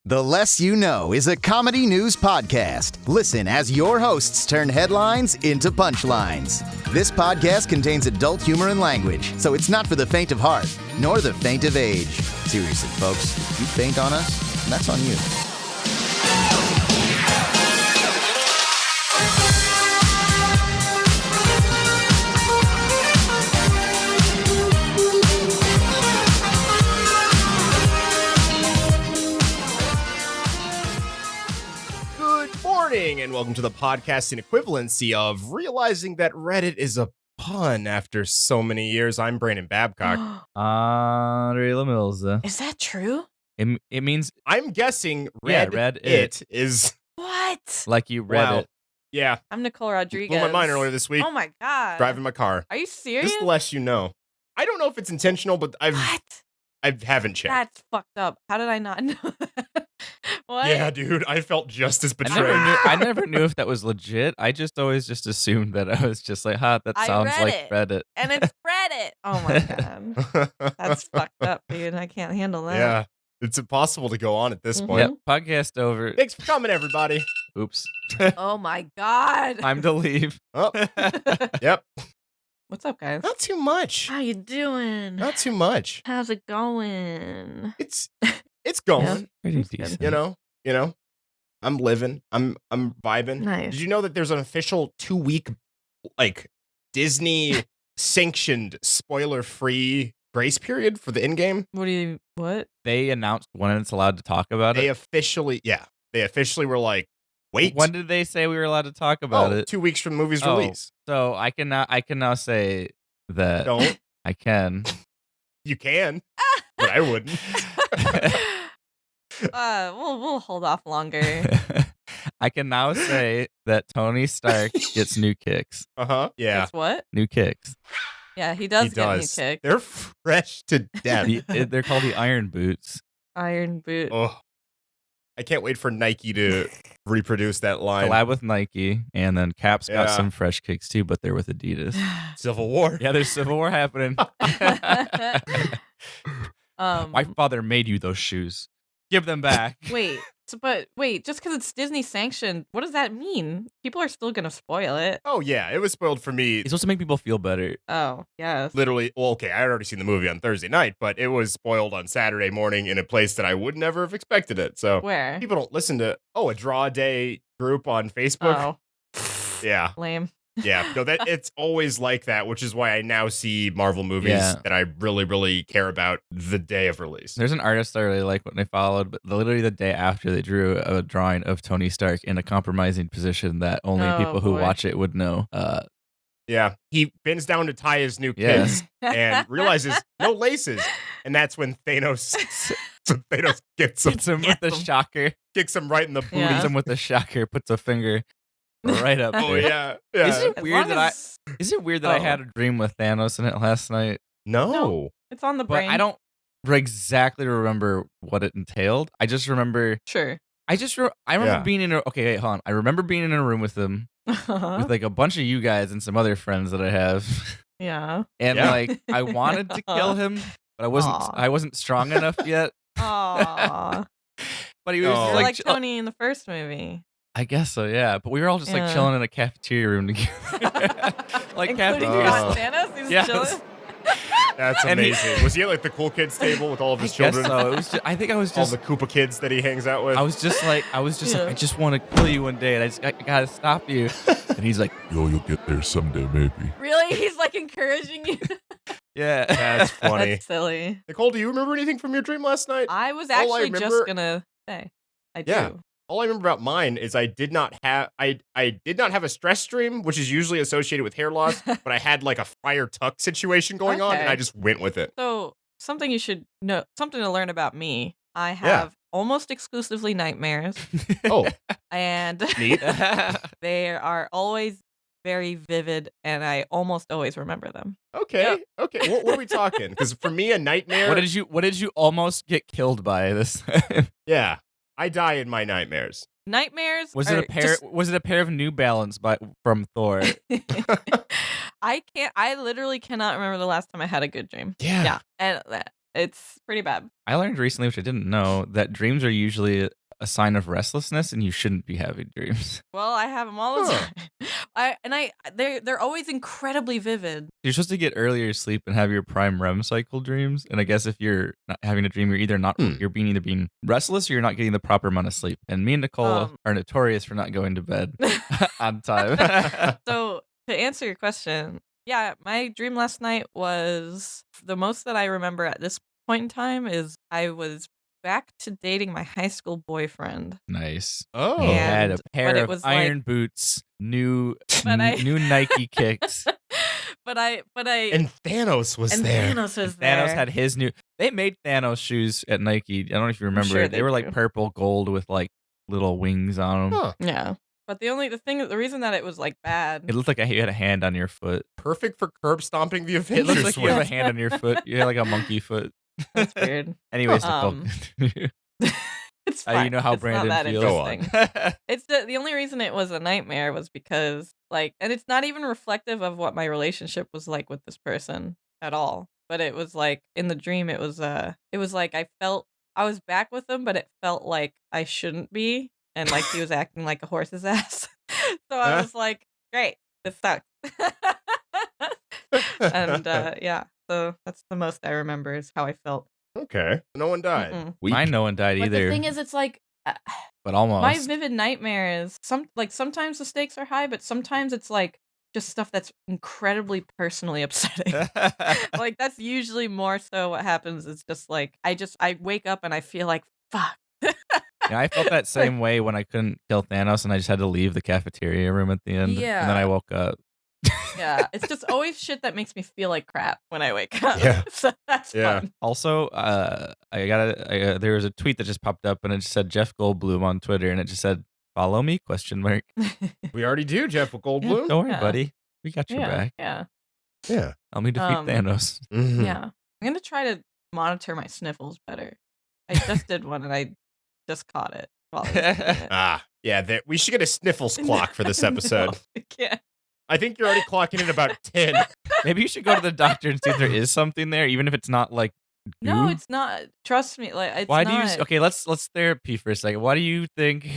The Less You Know is a comedy news podcast. Listen as your hosts turn headlines into punchlines. This podcast contains adult humor and language, so it's not for the faint of heart, nor the faint of age. Seriously, folks, if you faint on us, that's on you. And welcome to the podcasting equivalency of realizing that Reddit is a pun after so many years. I'm Brandon Babcock. Andre Lamilza. Is that true? It means I'm guessing Reddit is What? like you read wow. it. Yeah, I'm Nicole Rodriguez. blew my mind earlier this week. Oh my god! Driving my car. Are you serious? Just to let you know. I don't know if it's intentional, but I haven't checked. That's fucked up. How did I not know that? What? Yeah, dude, I felt just as I betrayed. never knew if that was legit. I just always just assumed that I was just like, that I sounds read like it. Reddit. And it's Reddit. Oh my god. That's fucked up, dude. I can't handle that. Yeah, it's impossible to go on at this Mhm. point. Yep, podcast over. Thanks for coming, everybody. Oops. Oh my god. Time to leave. Oh, yep. What's up, guys? Not too much. How you doing? Not too much. How's it going? It's going. Pretty That's good. decent. You know, I'm living. I'm vibing. Nice. Did you know that there's an official 2-week, like, Disney sanctioned spoiler-free grace period for the in-game? What? They announced when it's allowed to talk about They it. officially were like, wait. When did they say we were allowed to talk about it? 2 weeks from the movie's Oh. release. So I can now say that Don't. I can. You can, but I wouldn't. We'll hold off longer. I can now say that Tony Stark gets new kicks. Yeah. That's what? New kicks. Yeah, he does He get does. new kick. They're fresh to death. They're called the Iron Boots. Iron boot. Oh, I can't wait for Nike to reproduce that line. Collab with Nike, and then Cap's got Yeah. some fresh kicks too, but they're with Adidas. Civil War. Yeah, there's Civil War happening. My father made you those shoes. Give them back. Wait, just because it's Disney sanctioned, what does that mean? People are still gonna spoil it. Oh, yeah. It was spoiled for me. It's supposed to make people feel better. Oh, yes. Literally, well, okay, I had already seen the movie on Thursday night, but it was spoiled on Saturday morning in a place that I would never have expected it. So Where? people don't listen to, a draw day group on Facebook. Oh, Yeah. lame. Yeah. No, that it's always like that, which is why I now see Marvel movies Yeah. that I really, really care about the day of release. There's an artist I really like when they followed, but literally the day after they drew a drawing of Tony Stark in a compromising position that only Oh, people who boy. watch it would know. Yeah. He bends down to tie his new Yeah. kids and realizes no laces. And that's when Thanos gets him, Hits him with the shocker. kicks him right in the booty. Yeah. Hits him with the shocker. Puts a finger right up Oh, there. yeah. Yeah. Is it As weird long that as Is it weird that I Oh. had a dream with Thanos in it last night? No. it's on the But brain. I don't exactly remember what it entailed. I just remember. Sure. I remember Yeah. being in a. Okay, wait, hold on. I remember being in a room with them with like a bunch of you guys and some other friends that I have, Yeah. and Yeah. like I wanted to kill him, but Aw. I wasn't strong enough yet. Aww. But he was Oh. You're like, like chill- Tony in the first movie. I guess so, yeah. But we were all just like Yeah. chilling in a cafeteria room together, like Including cafeteria. not Thanos? He's Yes. chilling? That's And he- amazing. Was he at like the cool kids table with all of I his guess children? so. It was. I think I was All just. the Koopa kids that he hangs out with? I was just like, Yeah. I just want to kill you one day, and I gotta stop you. And he's like, You'll get there someday, maybe. Really? He's like encouraging you? yeah. That's funny. That's silly. Nicole, do you remember anything from your dream last night? I was All I actually remember- just gonna say. I do. Yeah. All I remember about mine is I did not have a stress dream, which is usually associated with hair loss, but I had like a friar tuck situation going on, and Okay. I just went with it. So something you should know, something to learn about me. I have almost exclusively nightmares, Oh, and neat. they are always very vivid, and I almost always remember them. Okay. Yep. Okay. What are we talking? Because for me, a nightmare. What did you almost get killed by this time? Yeah, I die in my nightmares. Nightmares. Was it a pair of New Balance from Thor? I literally cannot remember the last time I had a good dream. Yeah. Yeah. And It's pretty bad. I learned recently, which I didn't know, that dreams are usually a sign of restlessness, and you shouldn't be having dreams. Well, I have them all the Huh. time. They're always incredibly vivid. You're supposed to get earlier sleep and have your prime REM cycle dreams. And I guess if you're not having a dream, you're either you're either being restless or you're not getting the proper amount of sleep. And me and Nicole are notorious for not going to bed on time. So to answer your question, yeah, my dream last night was the most that I remember at this point in time is I was back to dating my high school boyfriend. Nice. Oh. He had a And- pair but it of was iron boots, new But Nike kicks. but I And Thanos was and there. Thanos was there. Thanos had his new. They made Thanos shoes at Nike. I don't know if you remember sure it. They they were do. like purple gold with like little wings on them. Huh. Yeah. But the reason that it was like bad. It looked like you had a hand on your foot. Perfect for curb stomping the It Avengers. looks like you have a with. hand on your foot. You had like a monkey foot. That's weird. Anyways, Nicole, Um, continue. It's You fine. know how It's not Brandon that feels. Go on. interesting. It's the only reason it was a nightmare was because and it's not even reflective of what my relationship was like with this person at all. But it was like in the dream it was like I felt I was back with him, but it felt like I shouldn't be, and like he was acting like a horse's ass. So I was like, great, this sucks. And yeah, so that's the most I remember is how I felt. Okay. No one died. Mm-mm. Mine, no one died But either. the thing is, it's like but almost. my vivid nightmare is sometimes the stakes are high, but sometimes it's like just stuff that's incredibly personally upsetting. Like that's usually more so what happens is just like I wake up and I feel like fuck. Yeah, I felt that same way when I couldn't kill Thanos and I just had to leave the cafeteria room at the end. And then I Yeah. woke up. Yeah, it's just always shit that makes me feel like crap when I wake up. Yeah. So that's Yeah. fun. Also, there was a tweet that just popped up and it just said Jeff Goldblum on Twitter and it just said, "Follow me?" ? We already do, Jeff Goldblum. Don't worry, Yeah. buddy. We got your Yeah, back. yeah, Yeah. Help me defeat Thanos. Mhm. yeah. I'm gonna try to monitor my sniffles better. I just did one and I just caught it while I was doing it. Ah, yeah. We should get a sniffles clock for this episode. No, I can't. I think you're already clocking in about 10. Maybe you should go to the doctor and see if there is something there, even if it's not like No, goo. it's not. Trust me. Like it's Why not. do you? Okay, let's therapy for a second. Why do you think,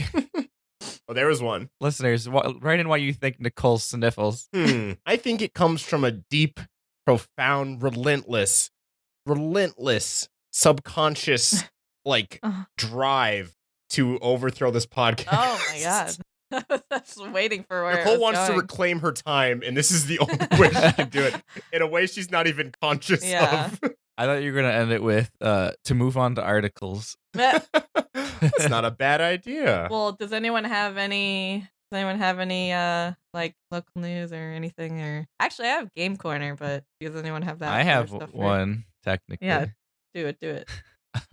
Oh, there was one. listeners, write in why you think Nicole sniffles? I think it comes from a deep, profound, relentless, subconscious, like, drive to overthrow this podcast. Oh my god. I was waiting for where Nicole it was wants to going. reclaim her time, and this is the only way she can do it in a way she's not even conscious Yeah. of. I thought you were gonna end it with to move on to articles. That's not a bad idea. Well, does anyone have any like local news or anything? Or actually, I have Game Corner, but does anyone have that? I for have stuff for- one technically. Yeah, do it.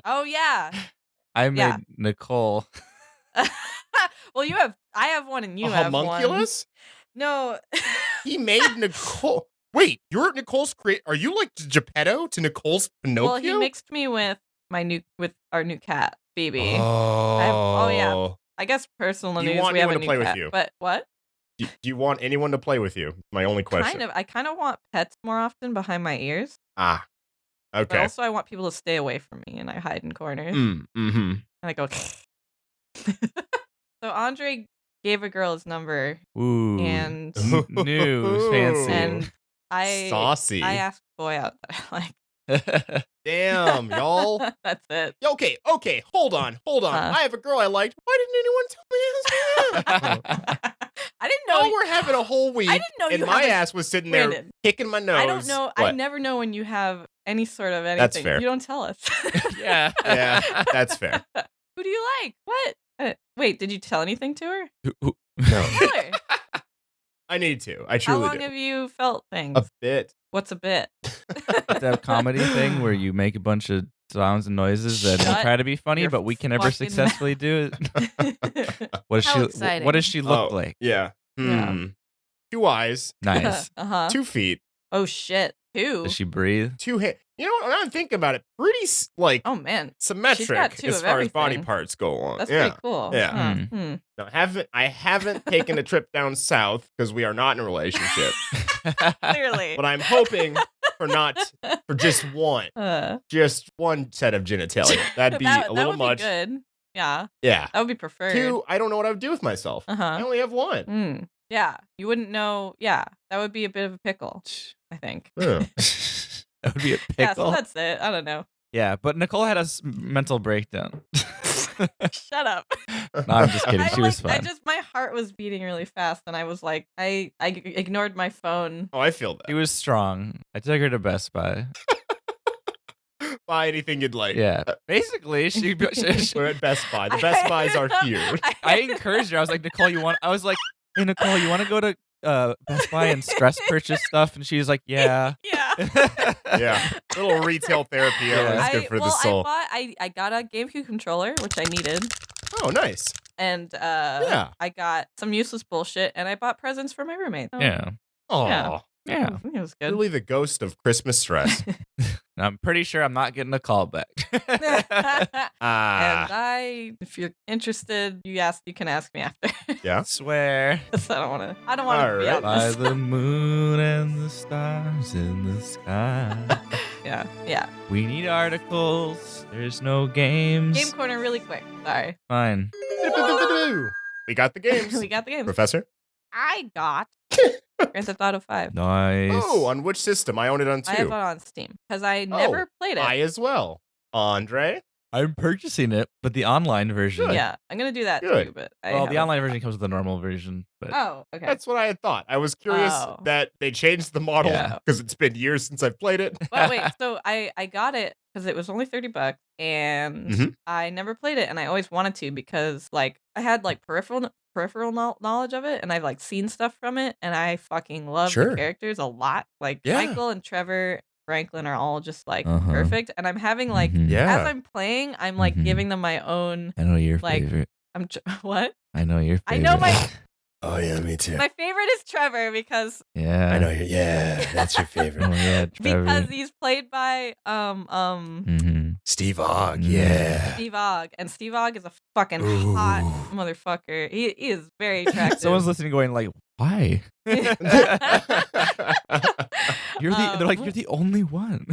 Oh yeah. I made Yeah. Nicole. Well, I have one, and you a have one. homunculus? No. He made Nicole. Wait, you're Nicole's Are you like Geppetto to Nicole's Pinocchio? Well, he mixed me with our new cat, Phoebe. Oh, yeah. I guess personal Do you news. want We have a anyone new to play with cat, you? but what? Do you want anyone to play with you? My only question. I kind of want pets more often behind my ears. Ah, But okay. also, I want people to stay away from me, and I hide in corners. Mm-hmm. And I go. So Andre gave a girl his number, Ooh. and News, fancy. and I Saucy. I asked a boy out that I like. Damn, y'all. That's it. Okay, hold on. I have a girl I liked. Why didn't anyone tell me this? I didn't know. Oh, we're having a whole week. I didn't know and you my have a- ass was sitting there Brandon, kicking my nose. I don't know. I What? never know when you have any sort of anything. That's fair. You don't tell us. Yeah. Yeah, that's fair. Who do you like? What? Wait, did you tell anything to her? No. Tell her. I need to. I How truly long do. have you felt things? A bit. What's a bit? That comedy thing where you make a bunch of sounds and noises that Shut try to be funny, your but we can never fucking successfully do it. What does How she? exciting. What does she look Oh, like? Yeah. Yeah. 2 eyes, Nice. Uh-huh. 2 feet, Oh shit. 2. Does she breathe? 2 hands. You know what? When I'm thinking about it, pretty like Oh man. symmetric two as of far as body everything. parts go on. That's yeah. pretty cool. Yeah. Huh. Hmm. No, I haven't taken a trip down south because we are not in a relationship. Clearly. But I'm hoping for just one set of genitalia. That'd be a little would much. Be good. Yeah. Yeah. That would be preferred. 2, I don't know what I would do with myself. I only have 1. Yeah. You wouldn't know. Yeah. That would be a bit of a pickle, I think. Yeah. That would be a pickle. Yeah, so that's it. I don't know. Yeah, but Nicole had a mental breakdown. Shut up. No, I'm just kidding. She was fine. My heart was beating really fast, and I was like, I ignored my phone. Oh, I feel that. She was strong. I took her to Best Buy. Buy anything you'd like. Yeah. Basically, we're at Best Buy. The Best Buys are here. I encouraged her. I was like, Nicole, I was like, hey, Nicole, you want to go to Best Buy and stress purchase stuff? And she was like, yeah. Yeah. Little retail therapy. Yeah. It's good for the soul. I got a GameCube controller, which I needed. Oh, nice. And I got some useless bullshit, and I bought presents for my roommate. Oh. Yeah. Oh. Yeah. It was good. Really the ghost of Christmas stress. I'm pretty sure I'm not getting a call back. And if you're interested, you can ask me after. Yeah. Swear. I don't want to be out By this. the moon and the stars in the sky. Yeah. We need articles. There's no games. Game corner really quick. Sorry. Fine. We got the games. We got the games. Professor? I got Grand Theft Auto 5. Nice. Oh, on which system? I own it on 2. I have it on Steam because I never played it. I as well. Andre? I'm purchasing it, but the online version. Good. Yeah, I'm gonna do that Good. too. But The online version comes with the normal version. But Oh, okay. That's what I had thought. I was curious that they changed the model Yeah. because it's been years since I've played it. But wait, so I got it because it was only $30, and Mhm. I never played it, and I always wanted to because like I had like peripheral knowledge of it, and I've like seen stuff from it, and I fucking love Sure. the characters a lot. Like Yeah. Michael and Trevor Franklin are all just like Uh-huh. perfect, and I'm having like Mhm. Yeah. as I'm playing, I'm like Mhm. giving them my own. I know your Like, favorite. What? I know your favorite. I know my Oh, yeah, me too. my favorite is Trevor because Yeah. that's your favorite. Oh, yeah, Trevor. because he's played by Mhm. Steve Ogg, yeah. Steve Ogg, and Steve Ogg is a fucking hot motherfucker. He is very attractive. Someone's listening, going like, "Why? They're the only one."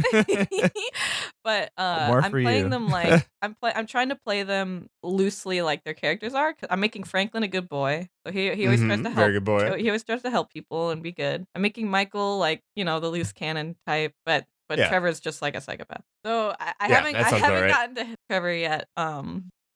But More I'm for playing you. them like I'm trying to play them loosely like their characters are. 'Cause I'm making Franklin a good boy, so he always tries to help. Very good boy. He always tries to help people and be good. I'm making Michael like the loose cannon type, but Yeah. Trevor's just like a psychopath. So I Yeah, haven't that I sounds haven't about right. gotten to Trevor yet.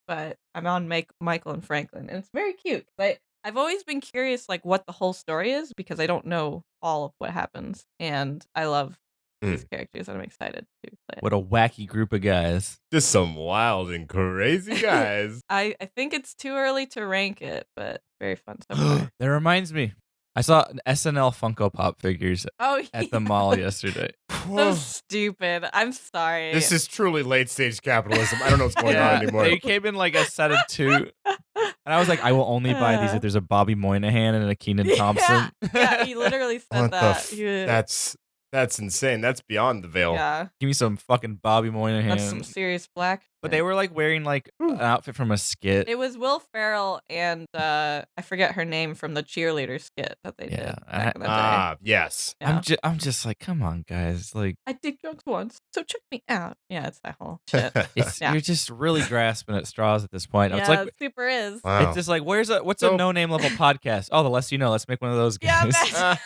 But I'm on Michael and Franklin, and it's very cute. But I've always been curious like what the whole story is because I don't know all of what happens, and I love these characters, and I'm excited to play it. What a wacky group of guys. Just some wild and crazy guys. I think it's too early to rank it, but very fun so far. That reminds me. I saw an SNL Funko Pop figures Oh, at the mall yesterday. so stupid. I'm sorry. This is truly late stage capitalism. I don't know what's going on anymore. They came in like a set of 2. And I was like, I will only buy these if there's a Bobby Moynihan and a Keenan Thompson. Yeah, he literally said What that. That's insane. That's beyond the veil. Yeah, Give me some fucking Bobby Moynihan. that's some serious black. But they were like wearing like an outfit from a skit. It was Will Ferrell and I forget her name from the cheerleader skit that they did back in the day. Yes. Yeah. I'm just like, come on, guys. Like, I did drugs once, so check me out. Yeah, it's that whole shit. Yeah. you're just really grasping at straws at this point. Yeah, It's like it super is. Wow. it's just like, what's a no-name level podcast? Oh, the less you know. Let's make one of those Yeah, guys.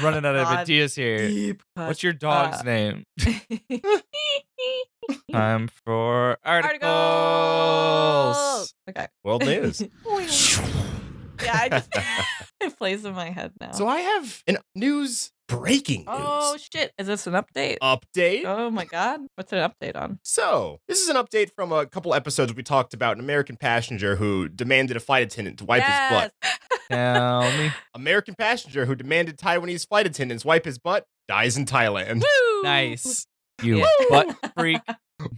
Running out of God. ideas here. Deep cut. What's your dog's name? Time for articles. Okay. World news. Yeah, it plays in my head now. So I have an breaking news. Oh shit! Is this an update? Update. Oh my god! What's an update on? So, this is an update from a couple episodes we talked about an American passenger who demanded a flight attendant to wipe his butt. Tell me. American passenger who demanded Taiwanese flight attendants wipe his butt dies in Thailand. Woo! Nice. You Yeah. butt freak.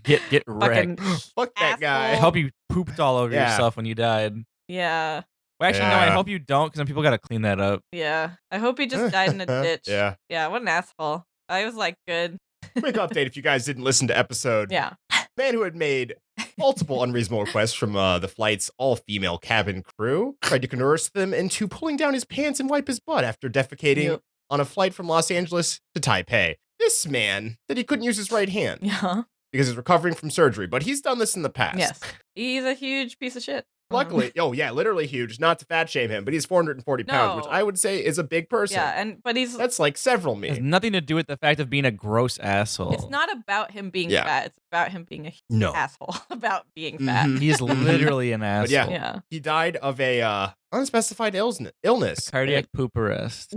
Get wrecked. Fucking Fuck that guy. I hope you pooped all over Yeah. yourself when you died. yeah, Well, actually, no, I Yeah. hope you don't, because then people got to clean that up. yeah. I hope he just died in a ditch. Yeah. Yeah. What an asshole. I was like, good. Quick update if you guys didn't listen to episode. Yeah. Man who had made multiple unreasonable requests from the flight's all-female cabin crew tried to coerce them into pulling down his pants and wipe his butt after defecating Yep. on a flight from Los Angeles to Taipei. This man said he couldn't use his right hand Yeah. because he's recovering from surgery, but he's done this in the past. Yes. He's a huge piece of shit. Luckily, literally huge, not to fat shame him, but he's 440 pounds, which No. I would say is a big person. Yeah, but he's That's like several It has me. nothing to do with the fact of being a gross asshole. it's not about him being Yeah. fat. It's about him being a No. asshole about being fat. Mhm. He's literally an asshole. But yeah. Yeah. He died of a unspecified illness. Cardiac poop arrest.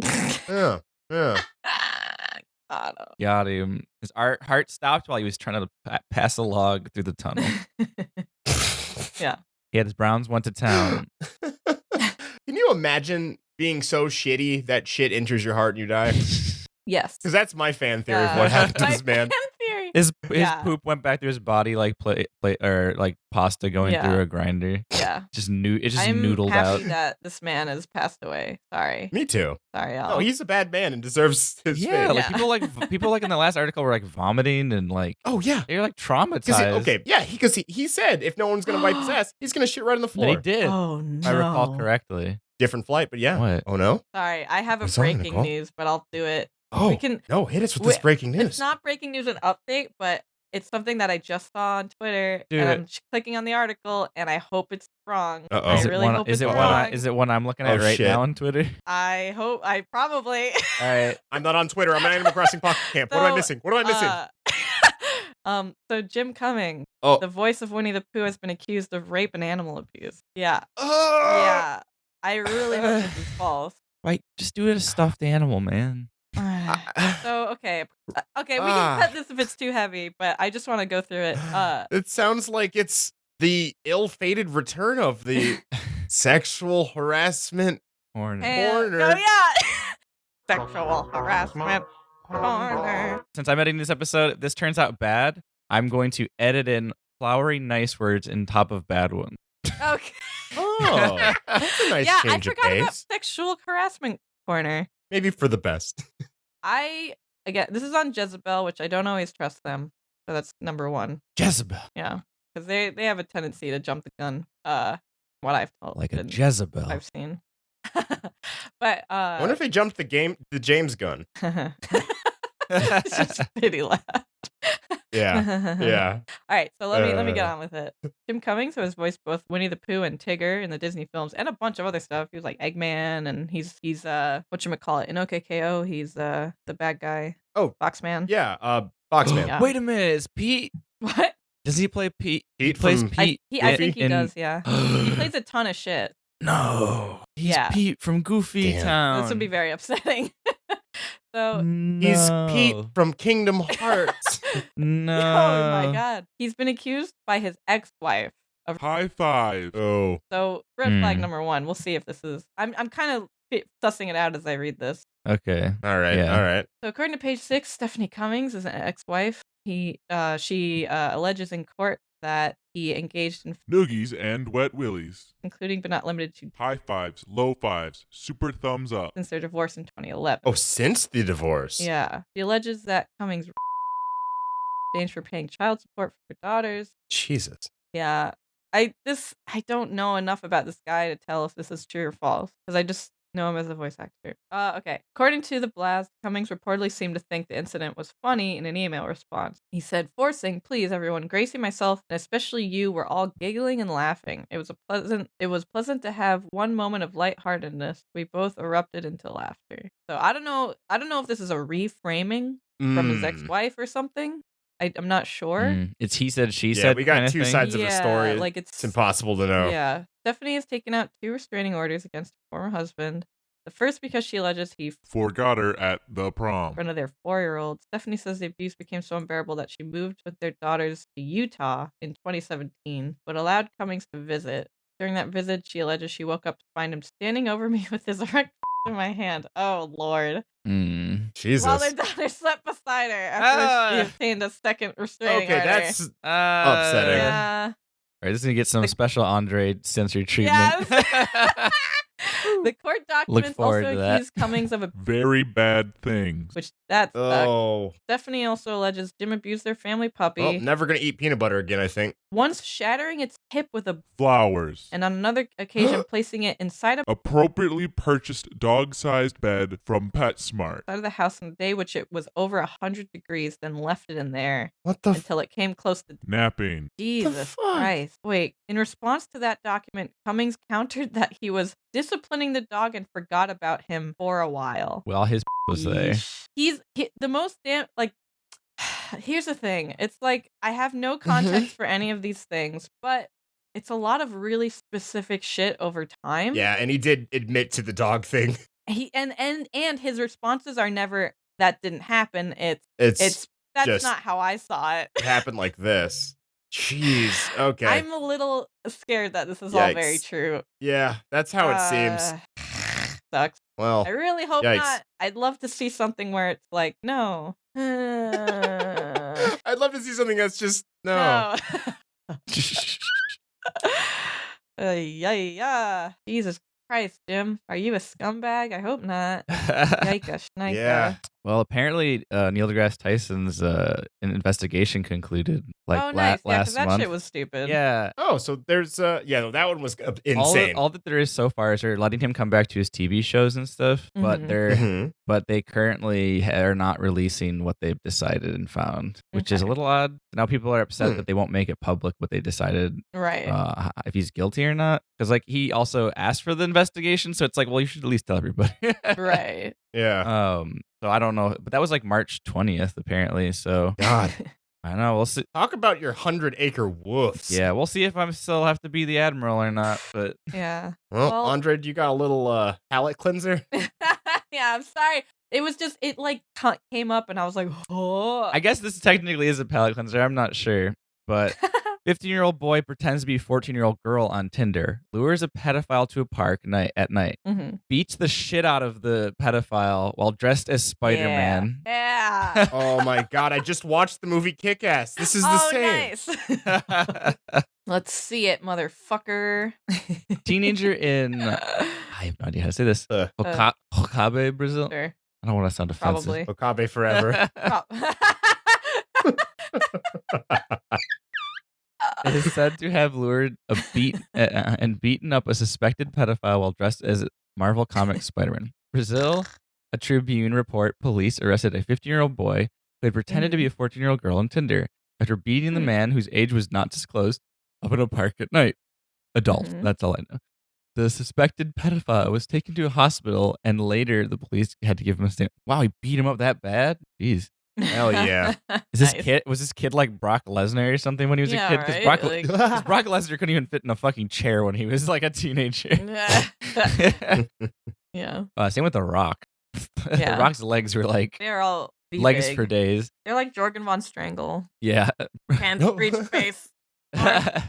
Yeah. Yeah. God. Got him. His heart stopped while he was trying to pass a log through the tunnel. Yeah. He had his Browns went to town. Can you imagine being so shitty that shit enters your heart and you die? Yes. Because that's my fan theory of Yeah. what happened to My this man. fan theory. His Yeah. poop went back through his body like like pasta going Yeah. through a grinder. Yeah. It just I'm noodled happy out. that this man has passed away. Sorry. Me too. Sorry, y'all. No, he's a bad man and deserves his Yeah, fate. like Yeah. people like in the last article were like vomiting and like Oh, yeah. they're like traumatized. Because he said if no one's going to wipe his ass, he's going to shit right on the And he floor. did. Oh, If I recall no. correctly. Different flight, but yeah. What? Oh, no? Sorry, I have a What's wrong, breaking Nicole? news, but I'll do it. Oh, We can- no, hit us with this Wait, breaking news. It's not breaking news and update, but it's something that I just saw on Twitter, Do and it. I'm clicking on the article, and I hope it's wrong. Uh-oh. I Is really hope is it's it wrong. is it one I'm looking at Oh, right shit. now on Twitter? I hope. I probably. All right. I'm not on Twitter. I'm at Animal Crossing Pocket Camp. What am I So, missing? What am I missing? So Jim Cummings, Oh. the voice of Winnie the Pooh, has been accused of rape and animal abuse. Yeah. Oh! Yeah. I really hope this is false. Like just do it a stuffed animal, man. So okay, we can cut this if it's too heavy, but I just want to go through it. It sounds like it's the ill-fated return of the sexual harassment. Corner. Corner. Oh yeah, sexual harassment corner. Since I'm editing this episode, if this turns out bad, I'm going to edit in flowery nice words in top of bad ones. Okay. Oh, that's a nice Yeah, I change of forgot about pace. sexual harassment corner. Maybe for the best. Again, this is on Jezebel, which I don't always trust them. So that's number one. Jezebel. Yeah, because they have a tendency to jump the gun. What I've told, Like a and Jezebel. I've seen. But I wonder if they jumped the James gun. it's just pity laugh. Yeah, yeah. All right, so let me get on with it. Jim Cummings, who has voiced both Winnie the Pooh and Tigger in the Disney films, and a bunch of other stuff. He was like Eggman, and he's whatchamacallit, in O.K.A. he's the bad guy. Oh. Boxman. Yeah, Boxman. Yeah. Wait a minute, is Pete? What? Does he play Pete? He Pete plays from- Pete. I think he in- does. Yeah, he plays a ton of shit. No, he's Yeah. Pete from Goofy Damn. Town. This would be very upsetting. So, He's No. Pete from Kingdom Hearts. No. oh my god, he's been accused by his ex-wife of. High five. Oh. So red flag Hmm. number one. We'll see if this is. I'm kind of sussing it out as I read this. Okay. All right, Yeah. all right. So according to page 6, Stephanie Cummings is an ex-wife. She alleges in court that he engaged in, Noogies and wet willies. including but not limited to, High fives, low fives, super thumbs up. since their divorce in 2011. Oh, since the divorce. Yeah, she alleges that Cummings in exchange for paying child support for her daughters. Jesus. Yeah, I don't know enough about this guy to tell if this is true or false because I just know him as a voice actor. Okay. According to the blast, Cummings reportedly seemed to think the incident was funny in an email response. He said, "Forcing, please, everyone, Gracie, myself, and especially you, were all giggling and laughing. It was pleasant to have one moment of lightheartedness. We both erupted into laughter." So I don't know if this is a reframing from his ex-wife or something. I'm not sure. It's he said, she Yeah, said. we got kinda two thing. sides of the story. Like It's impossible to know. Yeah. Stephanie has taken out 2 restraining orders against her former husband. The first because she alleges he Forgot her at the in prom. front of their 4-year-old. Stephanie says the abuse became so unbearable that she moved with their daughters to Utah in 2017, but allowed Cummings to visit. During that visit, she alleges she woke up to find him standing over me with his erect in my hand. Oh, Lord. Jesus. While their daughter slept beside her after she obtained a second restraining order. that's upsetting. Yeah. All right, this is gonna get some special Andre censored treatment. Yes. The court documents forward also to that. accuse Cummings of a Very bad things. which That sucks. Oh. Stephanie also alleges Jim abused their family puppy, Well, never gonna eat peanut butter again, I think. once shattering its hip with a Flowers. and on another occasion placing it inside Appropriately purchased dog-sized bed from PetSmart. of the house on a day which it was over 100 degrees, then left it in there What the until it came close to Napping. Jesus fuck? Christ. Wait, in response to that document, Cummings countered that he was disciplining the dog and forgot about him for a while. Well, his was there. He's the most damn, like, here's the thing. It's like, I have no context for any of these things, but it's a lot of really specific shit over time. Yeah, and he did admit to the dog thing. He and his responses are never, that didn't happen. It's that's just- not how I saw it. It happened like this. Jeez. Okay. I'm a little scared that this is all very Yikes. true. Yeah, that's how it seems. Sucks. Well, I really hope yikes. not. I'd love to see something where it's like, no. I'd love to see something that's just no. No. Yeah. Jesus Christ, Jim. Are you a scumbag? I hope not. Yikes, shnika. Yeah. Well, apparently Neil deGrasse Tyson's investigation concluded like Oh, nice. Yeah, because last that month. shit was stupid. Yeah. Oh, so there's no, that one was insane. All that there is so far is they're letting him come back to his TV shows and stuff, but Mhm. they currently are not releasing what they've decided and found, which is a Okay. little odd. Now people are upset that they won't make it public what they decided, Right. if he's guilty or not, because like he also asked for the investigation, so it's like, well, you should at least tell everybody. Right. Yeah. So I don't know, but that was like March 20th apparently. So God. I know we'll see. Talk about your 100-acre woofs. Yeah, we'll see if I'm still have to be the admiral or not. But Yeah. Well, Well- Andre, you got a little palate cleanser? Yeah, I'm sorry. It was just, it like came up and I was like, oh. I guess this technically is a palate cleanser. I'm not sure, but 15-year-old boy pretends to be 14-year-old girl on Tinder, lures a pedophile to a park at night, Mhm. beats the shit out of the pedophile while dressed as Spider-Man. Yeah. Oh my God, I just watched the movie Kick-Ass. This is the same. Nice. Let's see it, motherfucker. Teenager in I have no idea how to say this. Hokabe, Brazil. Sure. I don't want to sound offensive. Probably. Okabe forever. Is said to have lured and beaten up a suspected pedophile while dressed as Marvel Comics Spider-Man. Brazil, a Tribune report, police arrested a 15-year-old boy who had pretended to be a 14-year-old girl on Tinder after beating the man whose age was not disclosed up in a park at night. Adult, that's all I know. The suspected pedophile was taken to a hospital, and later the police had to give him a statement. Wow, he beat him up that bad? Jeez. Hell yeah. Is this Nice. was this kid like Brock Lesnar or something when he was Yeah, a kid? Because right? Brock Lesnar couldn't even fit in a fucking chair when he was like a teenager. Yeah. Same with The Rock. Yeah. The Rock's legs were like They're all legs big. for days. They're like Jorgen von Strangle. Yeah. Can't reach face.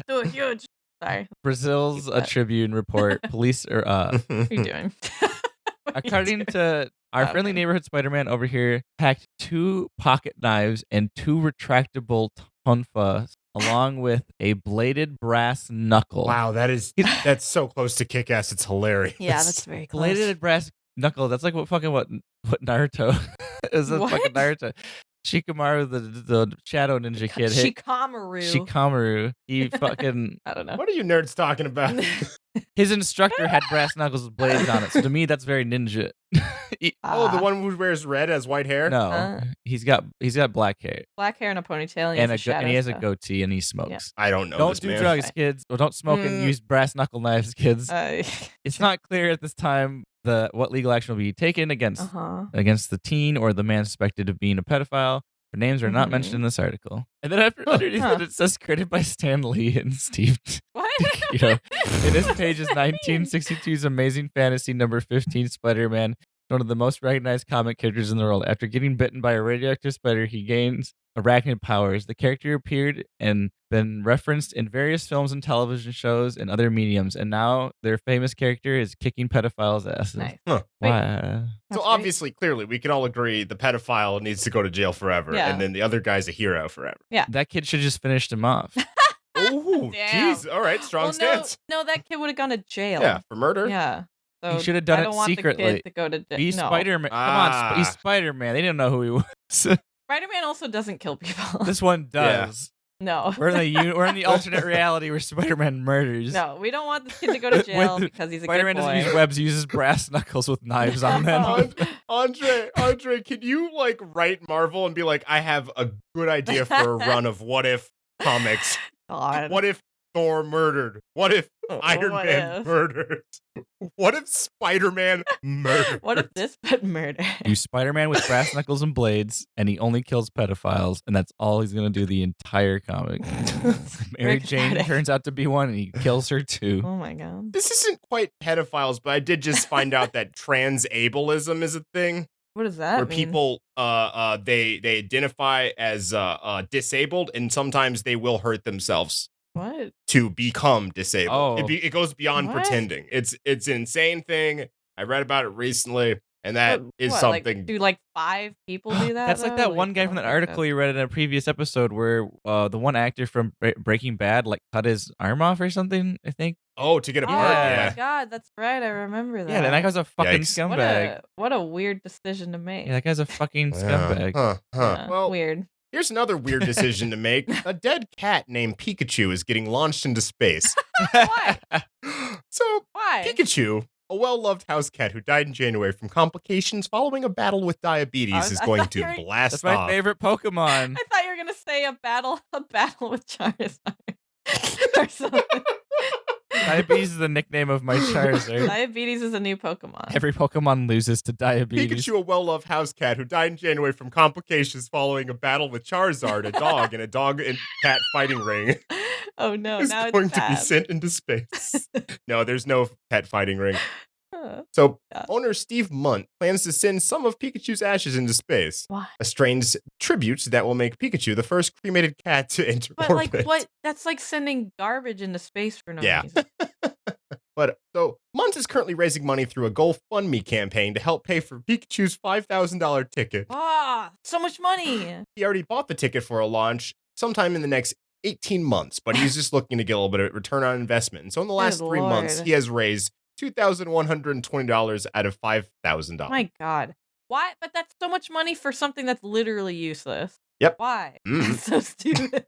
Too huge. Sorry. Brazil's Keep a that. Tribune report. Police are What are you doing? What are you according doing? to our friendly Okay. neighborhood Spider-Man over here, packed 2 pocket knives and 2 retractable tonfas, along with a bladed brass knuckle. Wow, that's so close to Kick-Ass. It's hilarious. Yeah, that's very close. Bladed brass knuckle. That's like what Naruto is. A What? fucking Naruto. Shikamaru, the shadow ninja kid, hit Shikamaru. Shikamaru. He fucking I don't know. What are you nerds talking about? his instructor had brass knuckles with blades on it. So to me, that's very ninja. Oh, the one who wears red has white hair? No, he's got black hair Black hair and a ponytail. and he has a shadow goatee and he smokes. I don't know. Don't this do man. drugs, Okay. kids. Or don't smoke and Mm. use brass knuckle knives, kids. stuff. It's not clear at this time what legal action will be taken against Uh-huh. the teen or the man suspected of being a pedophile. Their names are not mentioned in this article. And then underneath Huh. it says created by Stan Lee and Steve. What? And this page is 1962's Amazing Fantasy number 15 Spider-Man, one of the most recognized comic characters in the world. After getting bitten by a radioactive spider, he gains arachnid powers. The character appeared and been referenced in various films and television shows and other mediums, and now their famous character is kicking pedophiles' asses. Nice. Huh. Wait. Wow. So That's obviously, clearly, we can all agree the pedophile needs to go to jail forever, Yeah. and then the other guy's a hero forever. That kid should just finished him off. Oh, Damn. jeez. All right, strong Well, stance. no, that kid would have gone to jail. Yeah, for murder. Yeah. So He should have done I it don't want the secretly. kid to go to jail. He's No. Spider-Man. Come on, he's Spider-Man. They didn't know who he was. Spider-Man also doesn't kill people. This one does. No. We're in the alternate reality where Spider-Man murders. No, we don't want this kid to go to jail With- because he's a Spider-Man good boy. doesn't use webs. He uses brass knuckles with knives on them. Andre, can you like write Marvel and be like, I have a good idea for a run of What If comics? God. What if Thor murdered? What if Iron What Man if? murdered? What if Spider-Man murdered? What if this pet murder? Use Spider-Man with brass knuckles and blades, and he only kills pedophiles, and that's all he's gonna do the entire comic. Mary Very Jane pathetic. turns out to be one, and he kills her too. Oh my god. This isn't quite pedophiles, but I did just find out that trans-ableism is a thing. What does that Where mean? people they identify as disabled, and sometimes they will hurt themselves What? to become disabled. Oh. It goes beyond What? pretending. It's an insane thing. I read about it recently, and that is What, something. Like, do like 5 people do that? That's like though? that one guy from that article you read in a previous episode where the one actor from Breaking Bad like cut his arm off or something, I think. To get a Oh part, Yeah. my yeah. god, that's right. I remember that. Yeah, that guy's a fucking Yikes. scumbag. What a weird decision to make. Yeah, that guy's a fucking Yeah. scumbag. Huh. Yeah, Well, weird. here's another weird decision to make. A dead cat named Pikachu is getting launched into space. Why? So, Why? Pikachu, a well-loved house cat who died in January from complications following a battle with diabetes, is I going thought to you were- blast That's my off. favorite Pokemon. I thought you were gonna say a battle with Charizard or something. Diabetes is the nickname of my Charizard. Diabetes is a new Pokemon. Every Pokemon loses to diabetes. Pikachu, a well-loved house cat who died in January from complications following a battle with Charizard, a dog, in a dog and cat fighting ring, Oh no! is Now going it's to be bad. sent into space. No, there's no pet fighting ring. Huh. So, Yeah. owner Steve Munt plans to send some of Pikachu's ashes into space. Why? A strange tribute that will make Pikachu the first cremated cat to enter But orbit. like, what? That's like sending garbage into space for no Yeah. reason. But so Munt is currently raising money through a GoFundMe campaign to help pay for Pikachu's $5,000 ticket. Ah, so much money. He already bought the ticket for a launch sometime in the next 18 months, but he's just looking to get a little bit of return on investment. And so in the last Good 3 months, Lord. he has raised $2,120 out of $5,000. My God. Why? But that's so much money for something that's literally useless. Yep. Why? Mhm. That's so stupid.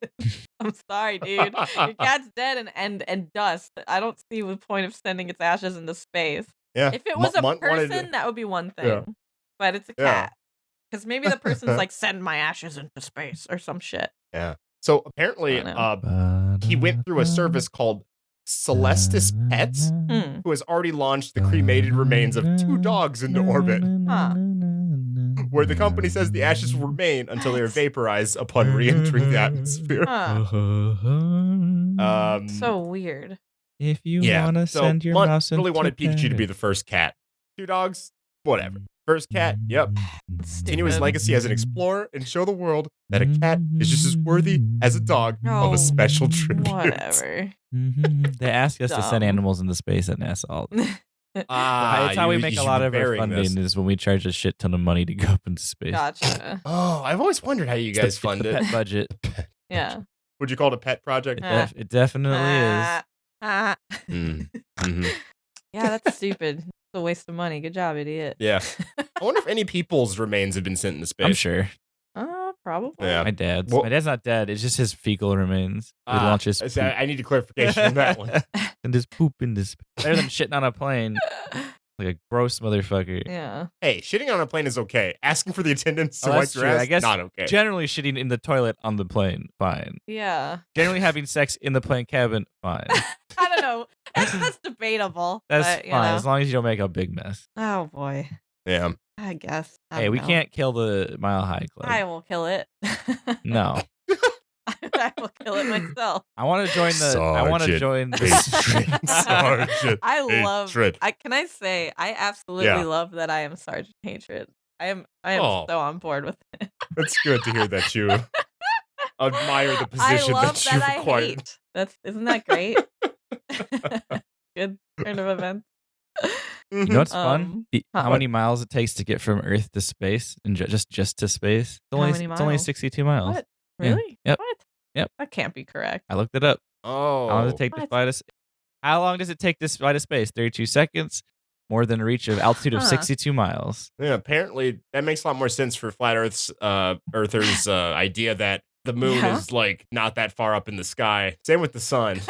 I'm sorry, dude. Your cat's dead and dust. I don't see the point of sending its ashes into space. Yeah. If it was a Munt wanted person, to- that would be one thing. Yeah. But it's a Yeah. cat. Because maybe the person's like, send my ashes into space or some shit. So apparently, I he went through a service called Celestis Pets, Hmm. who has already launched the cremated remains of 2 dogs into orbit, Huh. where the company says the ashes will remain until they are vaporized upon re-entering the atmosphere. Huh. Um, So weird. if you yeah, wanna so send your Munt mouse really into wanted Pikachu to be bed. the first cat. 2 dogs, whatever. First cat, yep. Continue his Stupid. legacy as an explorer and show the world that a cat is just as worthy as a dog of Oh, a special tribute. Whatever. They ask us to send Dumb. animals into space at NASA all the time. Ah, It's how we you make a should lot be of our burying funding this. is when we charge a shit ton of money to go up into space. Gotcha. Oh, I've always wondered how you It's guys the fund pet it. budget. Yeah. Would you call it a pet project? It definitely is. Ah. Mm. Mhm. Yeah, that's stupid. It's a waste of money. Good job, idiot. Yeah. I wonder if any people's remains have been sent into space. I'm sure. Probably. Yeah. My dad's. Well- My dad's not dead. It's just his fecal remains. He launches I poop. see, I need a clarification on that one. and just poop in this. Better than shitting on a plane. Like a gross motherfucker. Yeah. Hey, shitting on a plane is okay. Asking for the attendants to Oh, wipe that's your true. ass, I guess not okay. Generally shitting in the toilet on the plane, fine. Yeah. Generally having sex in the plane cabin, fine. I don't know. That's debatable. That's but, fine, you know. as long as you don't make a big mess. Oh boy. Yeah. I guess. I Hey, don't we know. can't kill the Mile High Club. I will kill it. No. I will kill it myself. I want to join the. I want to Sergeant join the. Sergeant I love. Hatred. Can I say I absolutely Yeah. love that I am Sergeant Hatred. I am Oh. so on board with it. It's good to hear that you admire the I position love that you've I acquired. hate. Isn't that great? Good turn of events. You know what's fun? Huh. How many miles it takes to get from Earth to space, and just to space? It's only, many it's only miles? 62 miles. What? Yeah. Really? Yep. What? Yep. That can't be correct. I looked it up. Oh. How long does it take to What? fly to? How long does it take to fly to space? 32 seconds. more than a reach of altitude of Huh. 62 miles. Yeah, apparently that makes a lot more sense for flat earthers idea that the moon Yeah. is like not that far up in the sky. Same with the sun.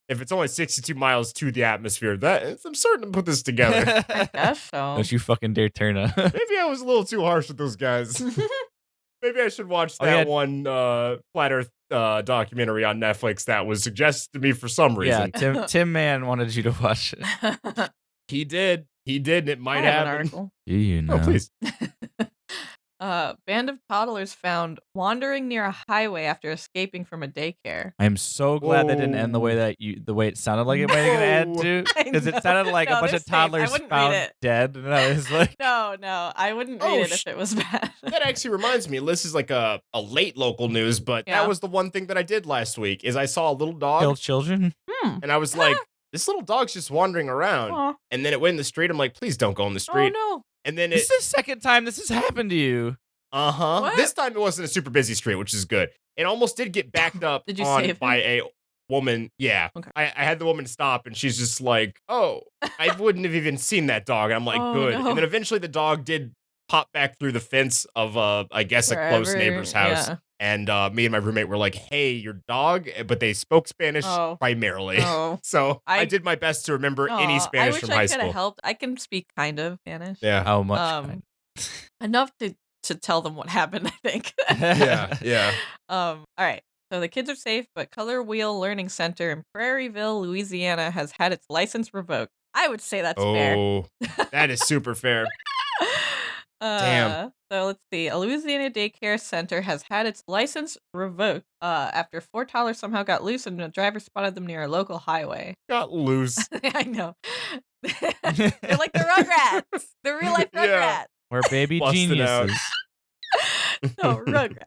If it's only 62 miles to the atmosphere, I'm starting to put this together. I guess so. Don't you fucking dare turn up. Maybe I was a little too harsh with those guys. Maybe I should watch Oh, that yeah. one flat Earth documentary on Netflix that was suggested to me for some Yeah, reason. Tim Man wanted you to watch it. He did. And it might I have an happen. article. Do you know? Oh, please. Band of toddlers found wandering near a highway after escaping from a daycare. I am so glad that didn't end the way that the way it sounded like it might have end Whoa. to, I because it know. sounded like No, a bunch they're of safe. I toddlers wouldn't read found it. dead, and I was like, No, I wouldn't read it if it was bad. That actually reminds me, this is like a late local news, but Yeah. that was the one thing that I did last week is I saw a little dog kill children. and I was like, this little dog's just wandering around. Aw. And then it went in the street. I'm like, please don't go in the Oh street. no. And then This it, is the second time this has happened to you. What? This time it wasn't a super busy street, which is good. It almost did get backed up Did you on save by him? a woman. Yeah. Okay. I had the woman stop and she's just like, oh, I wouldn't have even seen that dog. And I'm like, Oh, good. no. And then eventually the dog did pop back through the fence of, I guess, a close Wherever, neighbor's house. yeah. And me and my roommate were like, hey, your dog, but they spoke Spanish Oh. primarily. Oh. So I I- did my best to remember any Aw, Spanish I wish from I high could school. have helped. I can speak kind of Spanish. Yeah. How much? Enough to tell them what happened, I think. Yeah. All right. So the kids are safe, but Color Wheel Learning Center in Prairieville, Louisiana has had its license revoked. I would say that's fair. Oh, that is super fair. Damn. So let's see. A Louisiana daycare center has had its license revoked after 4 toddlers somehow got loose and a driver spotted them near a local highway. Got loose. I know. They're like the Rugrats. The real life Rugrats. Yeah. We're baby Busted out. geniuses. No, Rugrats.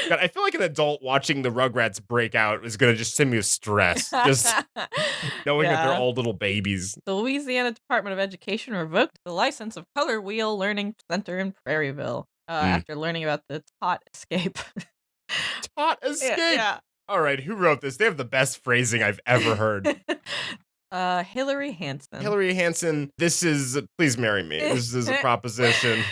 God, I feel like an adult watching the Rugrats break out is going to just send me with stress. Just knowing that they're Yeah. all little babies. The Louisiana Department of Education revoked the license of Color Wheel Learning Center in Prairieville after learning about the tot escape. Tot escape. Yeah. All right, who wrote this? They have the best phrasing I've ever heard. Hillary Hanson. Hillary Hanson, this is please marry me. This is a proposition.